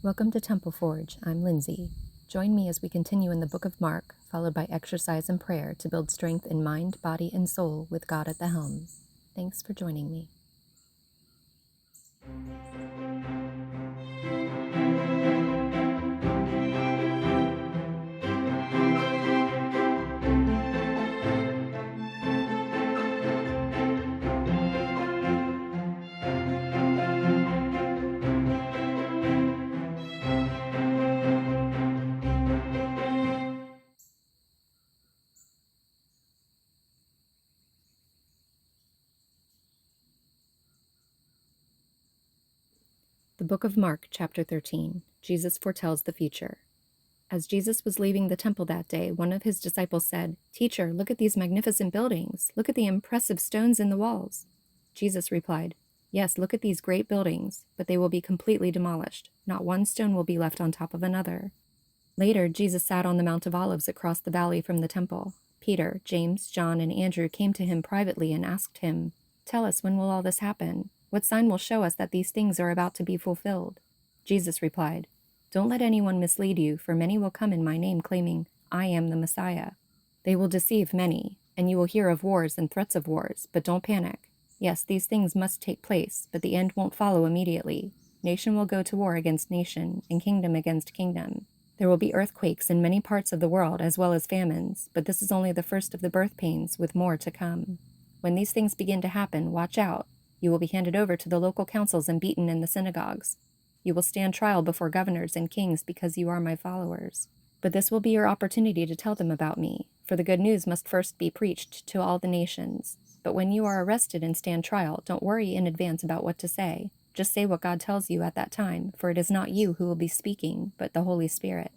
Welcome to Temple Forge. I'm Lindsay. Join me as we continue in the Book of Mark, followed by exercise and prayer to build strength in mind, body, and soul with God at the helm. Thanks for joining me. The Book of Mark, chapter 13. Jesus foretells the future. As Jesus was leaving the temple that day, one of his disciples said, "Teacher, look at these magnificent buildings. Look at the impressive stones in the walls." Jesus replied, "Yes, look at these great buildings, but they will be completely demolished. Not one stone will be left on top of another." Later, Jesus sat on the Mount of Olives across the valley from the temple. Peter, James, John, and Andrew came to him privately and asked him, "Tell us, when will all this happen? What sign will show us that these things are about to be fulfilled?" Jesus replied, "Don't let anyone mislead you, for many will come in my name claiming, 'I am the Messiah.' They will deceive many, and you will hear of wars and threats of wars, but don't panic. Yes, these things must take place, but the end won't follow immediately. Nation will go to war against nation, and kingdom against kingdom. There will be earthquakes in many parts of the world, as well as famines, but this is only the first of the birth pains, with more to come. When these things begin to happen, watch out. You will be handed over to the local councils and beaten in the synagogues. You will stand trial before governors and kings because you are my followers. But this will be your opportunity to tell them about me, for the good news must first be preached to all the nations. But when you are arrested and stand trial, don't worry in advance about what to say. Just say what God tells you at that time, for it is not you who will be speaking, but the Holy Spirit.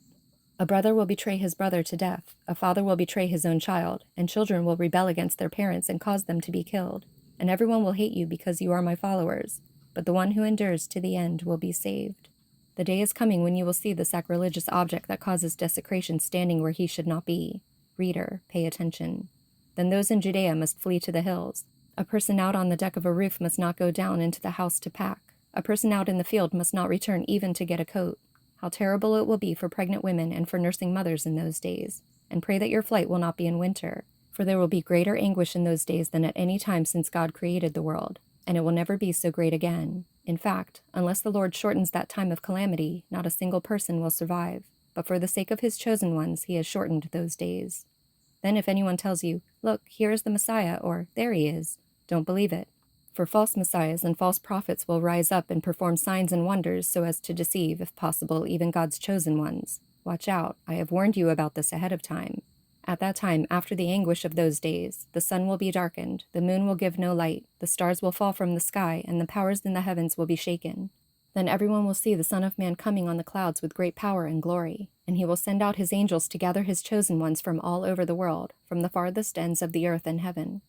A brother will betray his brother to death, a father will betray his own child, and children will rebel against their parents and cause them to be killed. And everyone will hate you because you are my followers, but the one who endures to the end will be saved. The day is coming when you will see the sacrilegious object that causes desecration standing where he should not be. Reader, pay attention. Then those in Judea must flee to the hills. A person out on the deck of a roof must not go down into the house to pack. A person out in the field must not return even to get a coat. How terrible it will be for pregnant women and for nursing mothers in those days. And pray that your flight will not be in winter, for there will be greater anguish in those days than at any time since God created the world, and it will never be so great again. In fact, unless the Lord shortens that time of calamity, not a single person will survive. But for the sake of his chosen ones, he has shortened those days. Then if anyone tells you, 'Look, here is the Messiah,' or 'There he is,' don't believe it. For false messiahs and false prophets will rise up and perform signs and wonders so as to deceive, if possible, even God's chosen ones. Watch out, I have warned you about this ahead of time. At that time, after the anguish of those days, the sun will be darkened, the moon will give no light, the stars will fall from the sky, and the powers in the heavens will be shaken. Then everyone will see the Son of Man coming on the clouds with great power and glory, and he will send out his angels to gather his chosen ones from all over the world, from the farthest ends of the earth and heaven.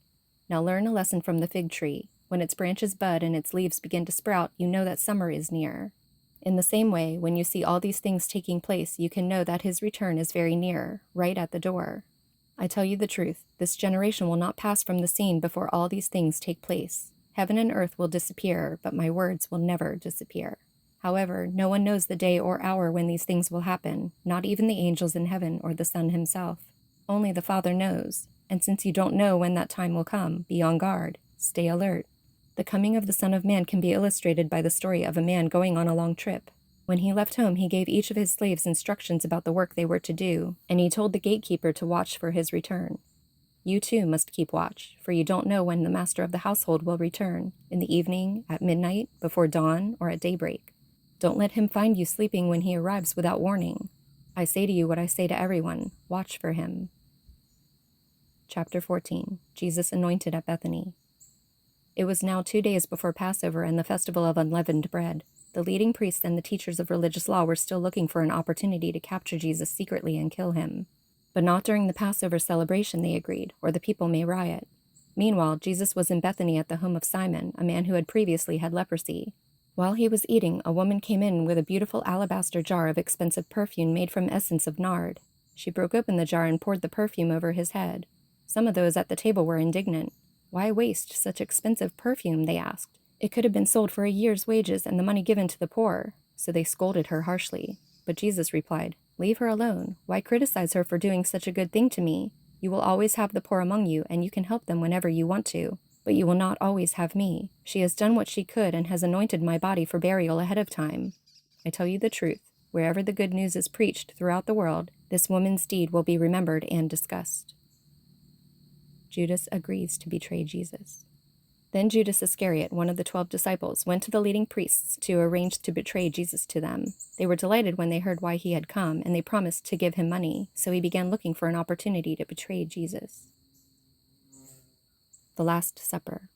Now learn a lesson from the fig tree. When its branches bud and its leaves begin to sprout, you know that summer is near. In the same way, when you see all these things taking place, you can know that his return is very near, right at the door. I tell you the truth, this generation will not pass from the scene before all these things take place. Heaven and earth will disappear, but my words will never disappear. However, no one knows the day or hour when these things will happen, not even the angels in heaven or the Son himself. Only the Father knows, and since you don't know when that time will come, be on guard, stay alert. The coming of the Son of Man can be illustrated by the story of a man going on a long trip. When he left home, he gave each of his slaves instructions about the work they were to do, and he told the gatekeeper to watch for his return. You too must keep watch, for you don't know when the master of the household will return, in the evening, at midnight, before dawn, or at daybreak. Don't let him find you sleeping when he arrives without warning. I say to you what I say to everyone, watch for him. Chapter 14. Jesus anointed at Bethany. It was now 2 days before Passover and the festival of unleavened bread. The leading priests and the teachers of religious law were still looking for an opportunity to capture Jesus secretly and kill him. But not during the Passover celebration, they agreed, or the people may riot. Meanwhile, Jesus was in Bethany at the home of Simon, a man who had previously had leprosy. While he was eating, a woman came in with a beautiful alabaster jar of expensive perfume made from essence of nard. She broke open the jar and poured the perfume over his head. Some of those at the table were indignant. "Why waste such expensive perfume?" they asked. "It could have been sold for a year's wages and the money given to the poor." So they scolded her harshly. But Jesus replied, "Leave her alone. Why criticize her for doing such a good thing to me? You will always have the poor among you, and you can help them whenever you want to. But you will not always have me. She has done what she could and has anointed my body for burial ahead of time. I tell you the truth. Wherever the good news is preached throughout the world, this woman's deed will be remembered and discussed." Judas agrees to betray Jesus. Then Judas Iscariot, one of the 12 disciples, went to the leading priests to arrange to betray Jesus to them. They were delighted when they heard why he had come, and they promised to give him money, so he began looking for an opportunity to betray Jesus. The Last Supper.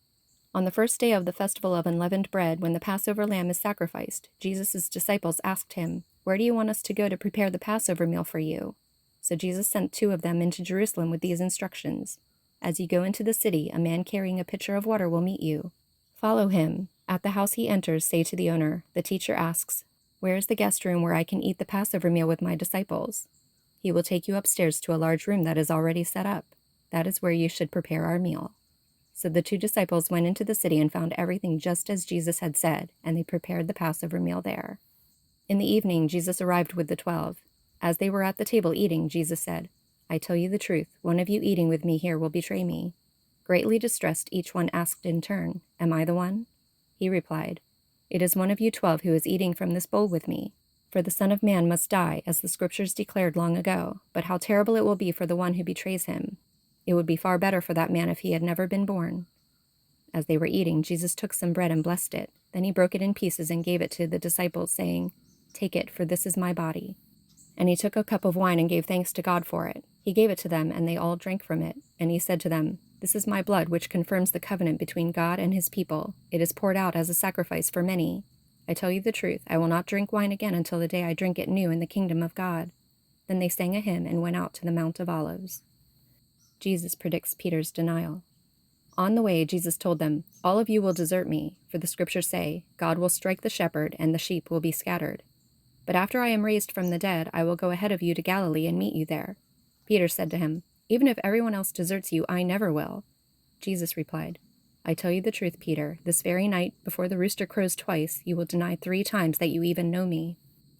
On the first day of the festival of unleavened bread, when the Passover lamb is sacrificed, Jesus' disciples asked him, "Where do you want us to go to prepare the Passover meal for you?" So Jesus sent 2 of them into Jerusalem with these instructions. "As you go into the city, a man carrying a pitcher of water will meet you. Follow him. At the house he enters, say to the owner, 'The teacher asks, where is the guest room where I can eat the Passover meal with my disciples?' He will take you upstairs to a large room that is already set up. That is where you should prepare our meal." So the 2 disciples went into the city and found everything just as Jesus had said, and they prepared the Passover meal there. In the evening, Jesus arrived with the 12. As they were at the table eating, Jesus said, "I tell you the truth, one of you eating with me here will betray me." Greatly distressed, each one asked in turn, "Am I the one?" He replied, "It is one of you 12 who is eating from this bowl with me. For the Son of Man must die, as the Scriptures declared long ago, but how terrible it will be for the one who betrays him. It would be far better for that man if he had never been born." As they were eating, Jesus took some bread and blessed it. Then he broke it in pieces and gave it to the disciples, saying, "Take it, for this is my body." And he took a cup of wine and gave thanks to God for it. He gave it to them, and they all drank from it. And he said to them, "This is my blood, which confirms the covenant between God and his people. It is poured out as a sacrifice for many. I tell you the truth, I will not drink wine again until the day I drink it new in the kingdom of God." Then they sang a hymn and went out to the Mount of Olives. Jesus predicts Peter's denial. On the way, Jesus told them, "All of you will desert me, for the Scriptures say, 'God will strike the shepherd, and the sheep will be scattered.' But after I am raised from the dead, I will go ahead of you to Galilee and meet you there." Peter said to him, "Even if everyone else deserts you, I never will." Jesus replied, "I tell you the truth, Peter, this very night, before the rooster crows twice, you will deny 3 times that you even know me."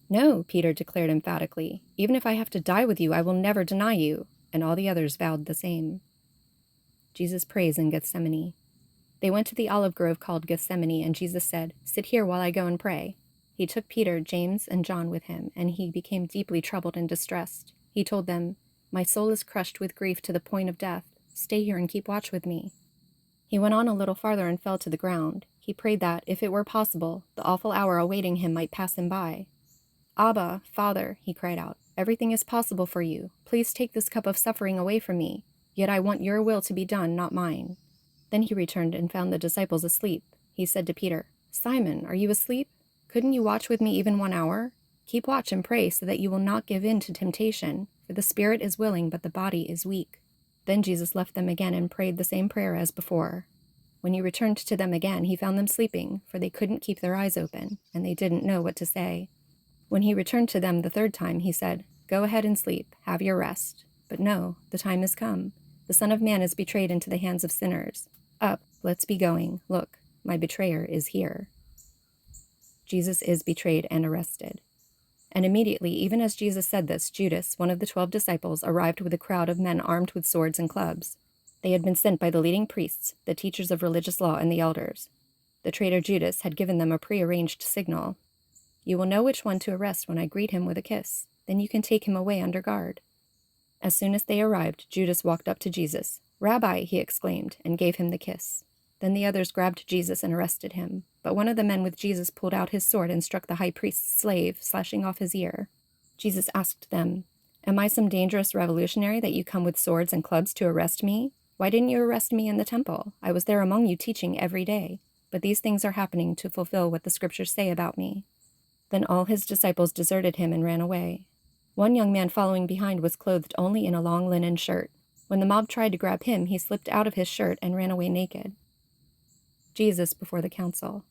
"No," Peter declared emphatically, "even if I have to die with you, I will never deny you." And all the others vowed the same. Jesus prays in Gethsemane. They went to the olive grove called Gethsemane, and Jesus said, "Sit here while I go and pray." He took Peter, James, and John with him, and he became deeply troubled and distressed. He told them, "My soul is crushed with grief to the point of death. Stay here and keep watch with me." He went on a little farther and fell to the ground. He prayed that, if it were possible, the awful hour awaiting him might pass him by. "Abba, Father," he cried out, "everything is possible for you. Please take this cup of suffering away from me. Yet I want your will to be done, not mine." Then he returned and found the disciples asleep. He said to Peter, "Simon, are you asleep? Couldn't you watch with me even 1 hour? Keep watch and pray so that you will not give in to temptation, for the spirit is willing, but the body is weak." Then Jesus left them again and prayed the same prayer as before. When he returned to them again, he found them sleeping, for they couldn't keep their eyes open, and they didn't know what to say. When he returned to them the 3rd time, he said, "Go ahead and sleep, have your rest." But no, the time is come. The Son of Man is betrayed into the hands of sinners. Up, let's be going. Look, my betrayer is here. Jesus is betrayed and arrested. And immediately, even as Jesus said this, Judas, one of the 12 disciples, arrived with a crowd of men armed with swords and clubs. They had been sent by the leading priests, the teachers of religious law, and the elders. The traitor Judas had given them a prearranged signal. "You will know which one to arrest when I greet him with a kiss. Then you can take him away under guard." As soon as they arrived, Judas walked up to Jesus. "Rabbi," he exclaimed, and gave him the kiss. Then the others grabbed Jesus and arrested him. But one of the men with Jesus pulled out his sword and struck the high priest's slave, slashing off his ear. Jesus asked them, "Am I some dangerous revolutionary that you come with swords and clubs to arrest me? Why didn't you arrest me in the temple? I was there among you teaching every day. But these things are happening to fulfill what the Scriptures say about me." Then all his disciples deserted him and ran away. One young man following behind was clothed only in a long linen shirt. When the mob tried to grab him, he slipped out of his shirt and ran away naked. Jesus before the council.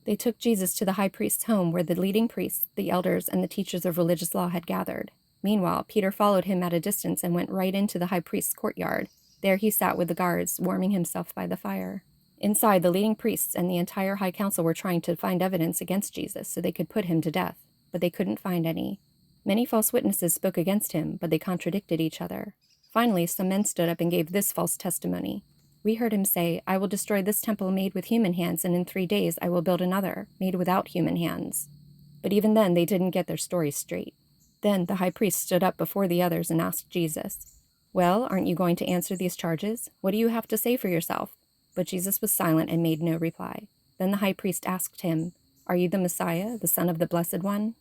They took Jesus to the high priest's home, where the leading priests, the elders, and the teachers of religious law had gathered. Meanwhile, Peter followed him at a distance and went right into the high priest's courtyard. There he sat with the guards, warming himself by the fire. Inside, the leading priests and the entire high council were trying to find evidence against Jesus so they could put him to death, but they couldn't find any. Many false witnesses spoke against him, but they contradicted each other. Finally, some men stood up and gave this false testimony. We heard him say, "I will destroy this temple made with human hands, and in 3 days I will build another, made without human hands." But even then, they didn't get their story straight. Then the high priest stood up before the others and asked Jesus, "Well, aren't you going to answer these charges? What do you have to say for yourself?" But Jesus was silent and made no reply. Then the high priest asked him, "Are you the Messiah, the Son of the Blessed One?"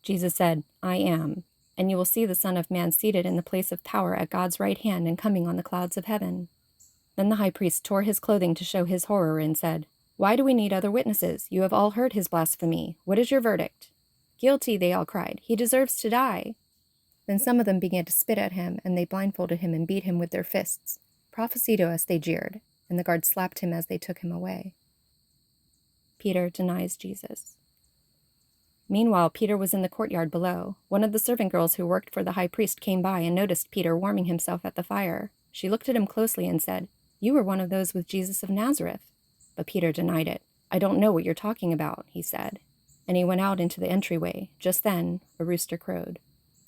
Jesus said, "I am, and you will see the Son of Man seated in the place of power at God's right hand and coming on the clouds of heaven." Then the high priest tore his clothing to show his horror and said, "Why do we need other witnesses? You have all heard his blasphemy. What is your verdict?" "Guilty," they all cried. "He deserves to die." Then some of them began to spit at him, and they blindfolded him and beat him with their fists. "Prophesy to us," they jeered, and the guards slapped him as they took him away. Peter denies Jesus. Meanwhile, Peter was in the courtyard below. One of the servant girls who worked for the high priest came by and noticed Peter warming himself at the fire. She looked at him closely and said, "You were one of those with Jesus of Nazareth." But Peter denied it. "I don't know what you're talking about," he said. And he went out into the entryway. Just then, a rooster crowed.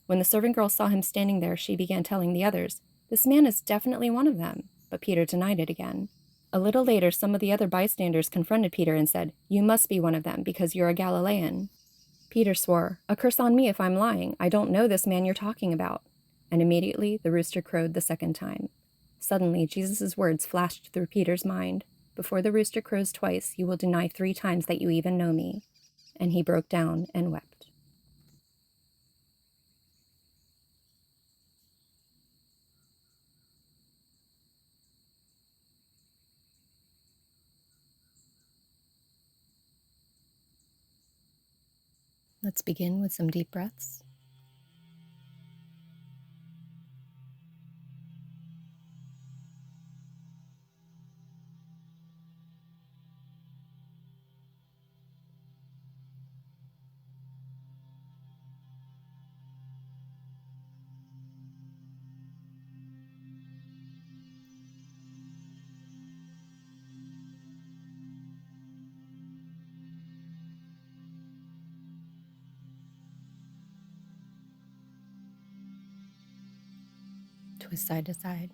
When the servant girl saw him standing there, she began telling the others, "This man is definitely one of them." But Peter denied it again. A little later, some of the other bystanders confronted Peter and said, "You must be one of them because you're a Galilean." Peter swore, "A curse on me if I'm lying. I don't know this man you're talking about." And immediately the rooster crowed the second time. Suddenly, Jesus' words flashed through Peter's mind. "Before the rooster crows twice, you will deny 3 times that you even know me." And he broke down and wept. Let's begin with some deep breaths. Twist side to side.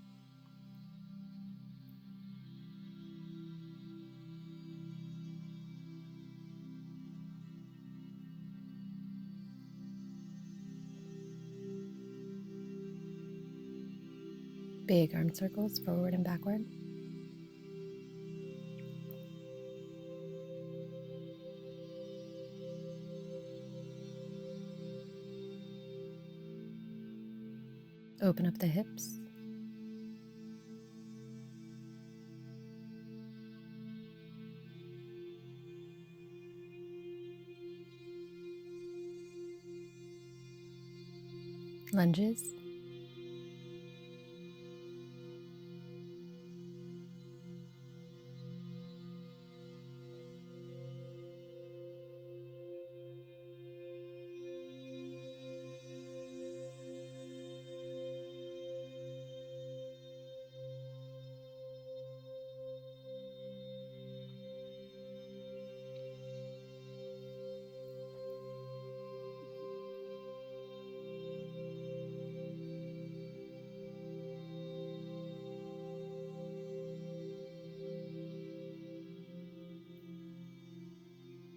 Big arm circles forward and backward. Open up the hips. Lunges.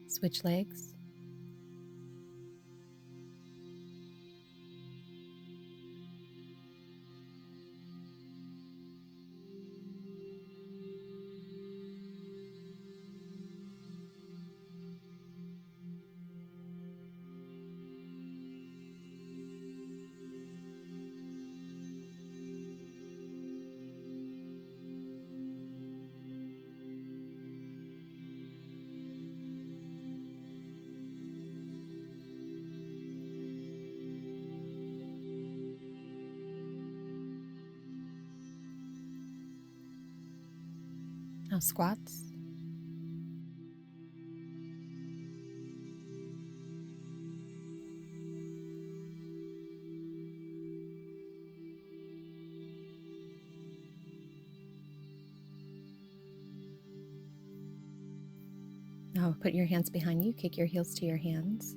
Switch legs. Now squats. Now put your hands behind you, kick your heels to your hands.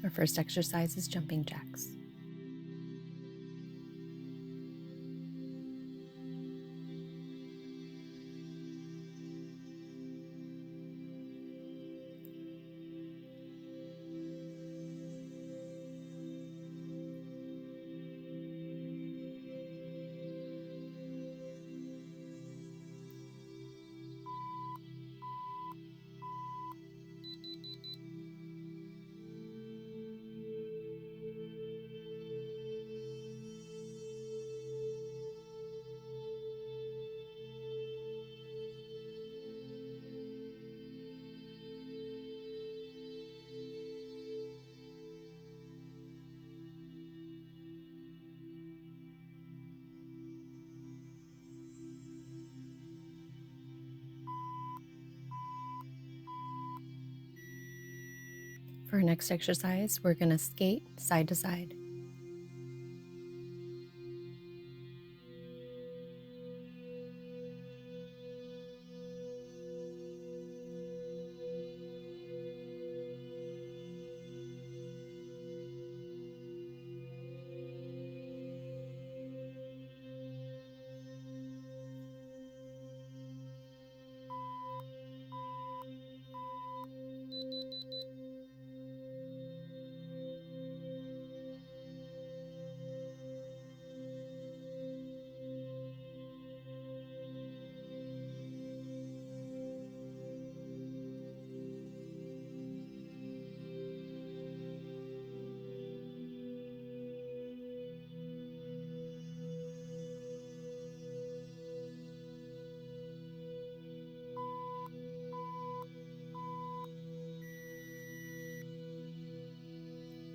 Our first exercise is jumping jacks. For our next exercise, we're going to skate side to side.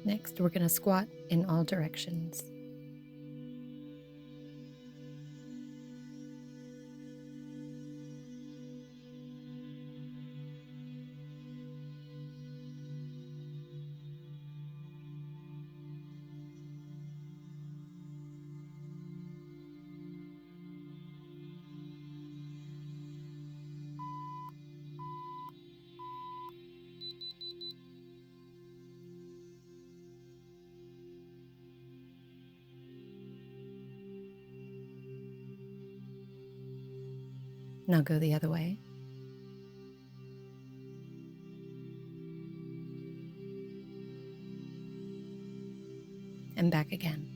Next, we're going to squat in all directions. Now go the other way. And back again.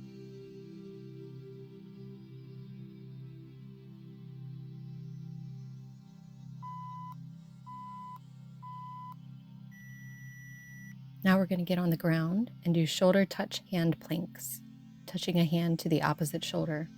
Now we're going to get on the ground and do shoulder touch hand planks, touching a hand to the opposite shoulder.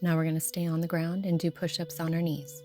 Now we're going to stay on the ground and do push-ups on our knees.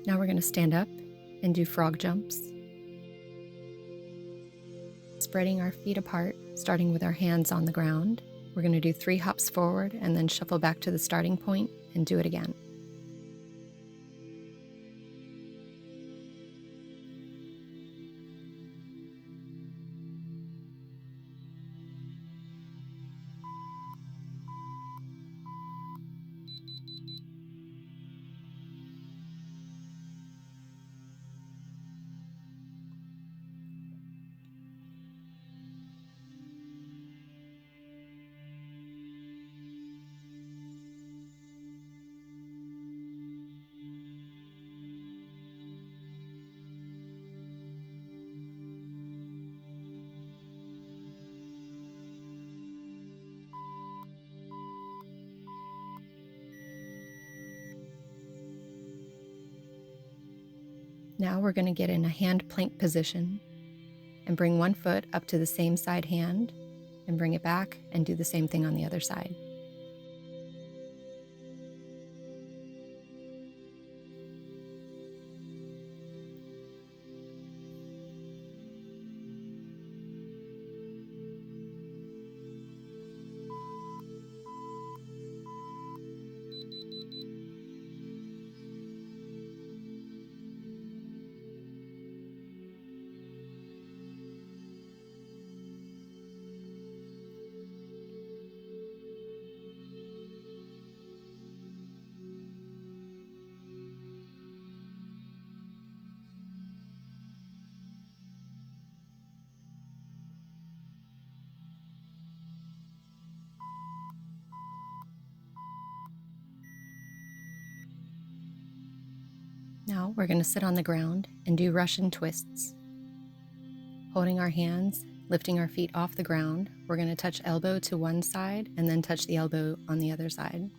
Now we're going to stand up and do frog jumps. Spreading our feet apart, starting with our hands on the ground. We're going to do 3 hops forward and then shuffle back to the starting point and do it again. Now we're going to get in a hand plank position and bring one foot up to the same side hand and bring it back and do the same thing on the other side. Now we're going to sit on the ground and do Russian twists. Holding our hands, lifting our feet off the ground, we're going to touch elbow to one side and then touch the elbow on the other side.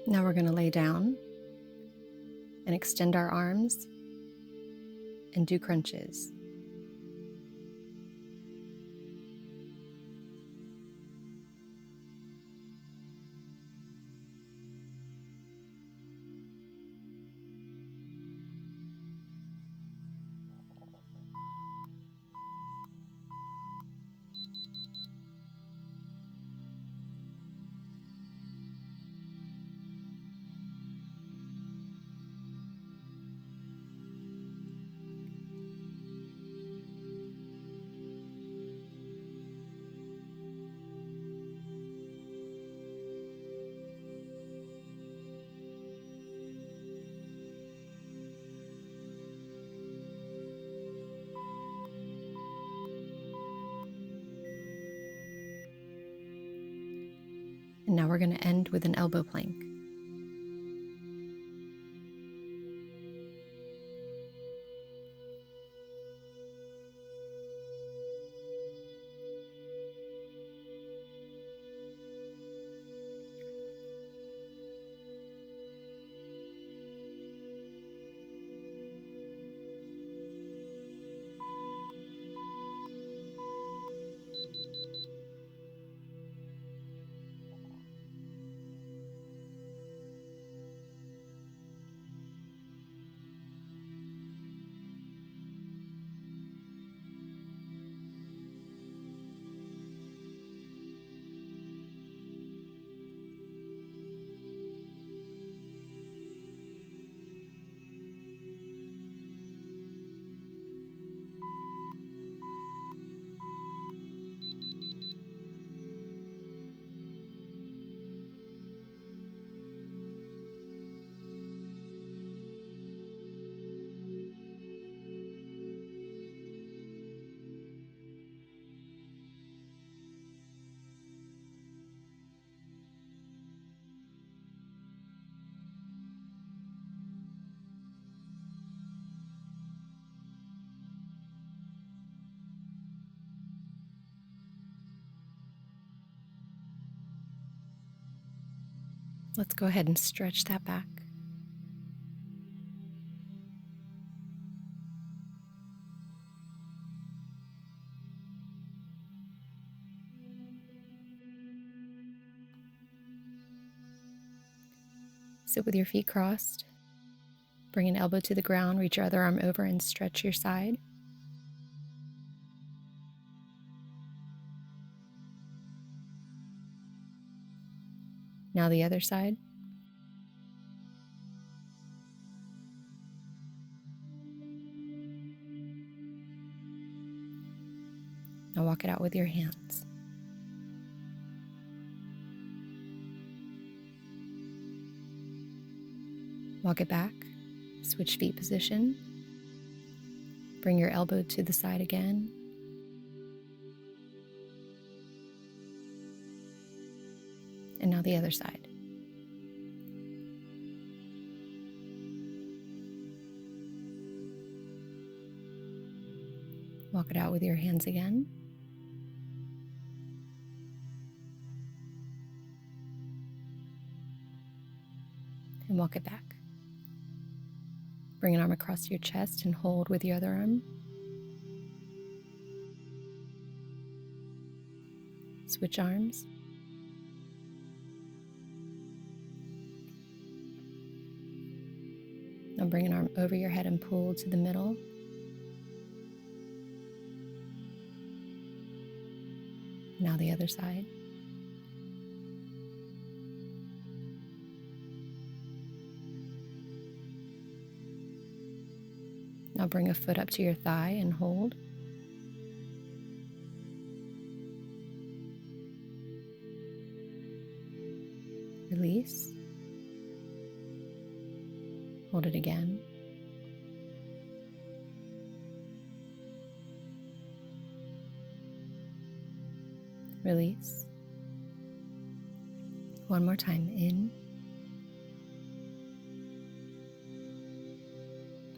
Now we're going to lay down and extend our arms and do crunches. And now we're going to end with an elbow plank. Let's go ahead and stretch that back. Sit with your feet crossed. Bring an elbow to the ground, reach your other arm over and stretch your side. Now the other side. Now walk it out with your hands. Walk it back. Switch feet position. Bring your elbow to the side again. And now the other side. Walk it out with your hands again. And walk it back. Bring an arm across your chest and hold with your other arm. Switch arms. Now bring an arm over your head and pull to the middle. Now the other side. Now bring a foot up to your thigh and hold. Release. Hold it again. Release. One more time, in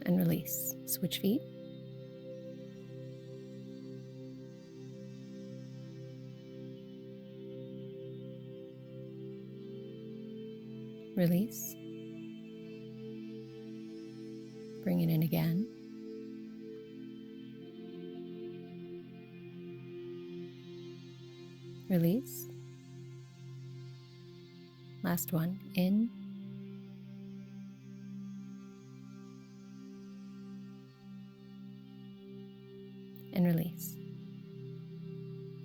and release. Switch feet. Release. Bring it in again. Release. Last one, in and release.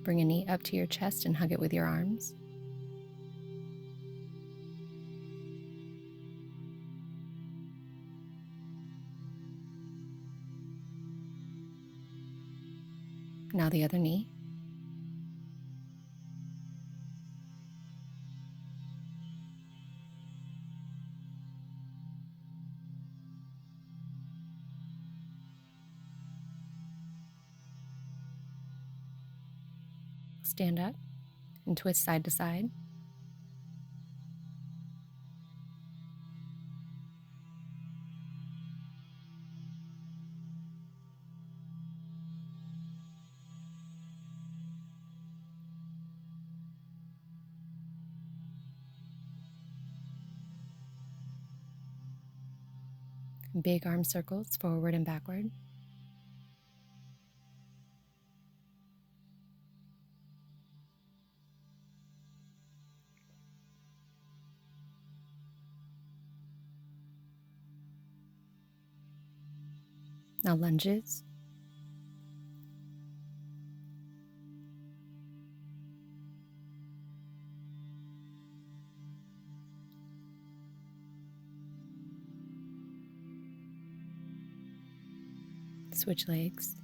Bring a knee up to your chest and hug it with your arms. Now the other knee. Stand up and twist side to side. Big arm circles forward and backward. Now lunges. Switch legs.